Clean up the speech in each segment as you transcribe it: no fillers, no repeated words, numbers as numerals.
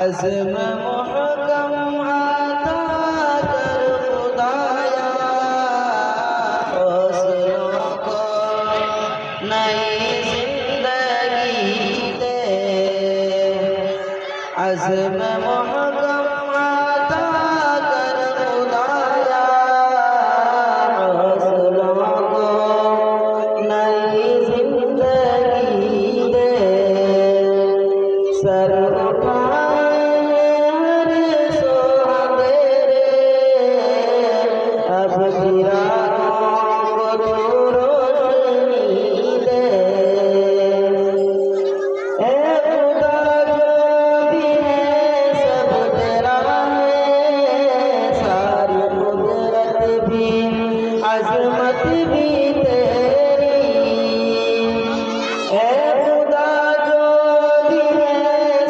अज़्म मुहकम आता कर खुदाया, हौसलों को नई जिंदगी दे। अज़्म मुहकम आता कर खुदाया, हौसलों को नई जिंदगी दे। सर अब चिरागों को तू रोशनी दे। ऐ खुदा जो भी है सब तेरा है, सारी कुदरत भी अज़मत भी तेरी। ऐ खुदा जो भी है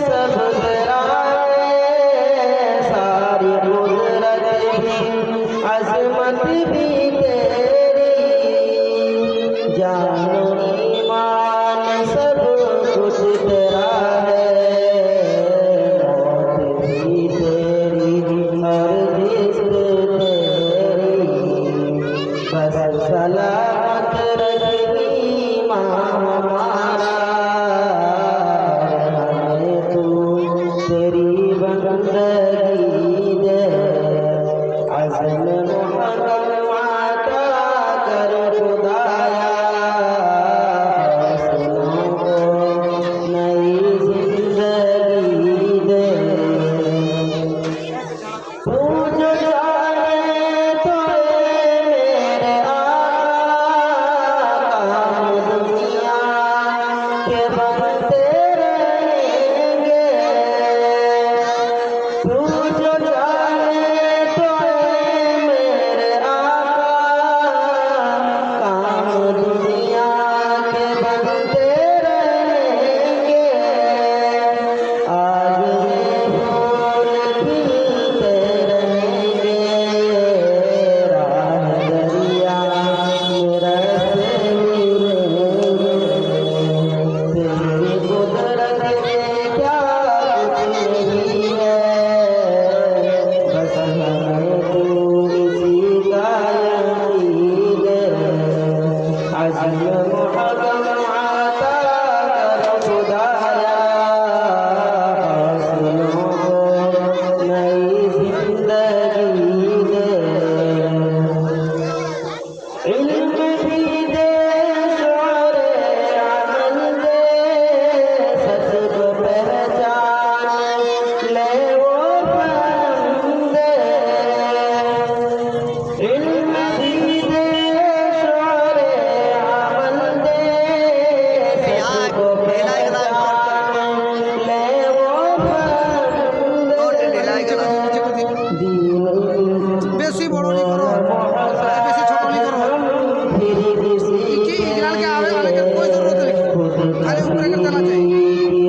सब तेरा है, सारी कुदरत भी अज़मत भी तेरी। जान ईमान सब कुछ तेरा है, मौत भी तेरी हर रिज़्क़ तेरी। बस सलामत रख ईमान हमारा, हमें तू तेरी बंदगी दे। अज़्म मुहकम आता कर खुदाया, हौसलों को नई जिंदगी दे। तू जो चाहे तो मेरे आका, काम दुनिया के बनते रहेंगे। तू जो चाहे तो मेरे आका, काम दुनिया के बनते रहेंगे। आज ये फूल खिलते रहेंगे, राह दरिया में रास्ते मिलेंगे। तेरी कुदरत में क्या कुछ नहीं है, बस हमें तू इसी का यकीन दे। अज़्म मुहकम आता कर खुदाया, हौसलों को नई जिंदगी दे। इल्म भी दे, शौरे अमल दे, सच को पहचान ले वो बंदे। इल्म भी दे, शौरे अमल दे, सच को पहचान ले वो बंदे। दीन বেশি বড় নি করো, বেশি ছোট নি করো। কি ইগরাল के आवे वाले के कोई जरूरत नहीं, खाली ऊपर कर देना चाहिए।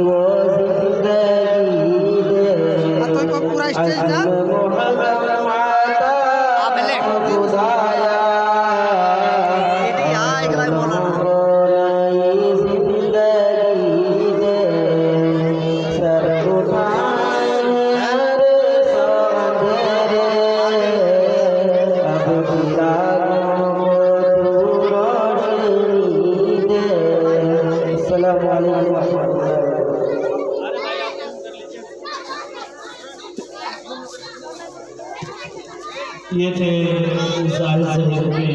और तो पूरा स्टेज ना आबले এটি এগুলাই বলো না। ये थे साहिब के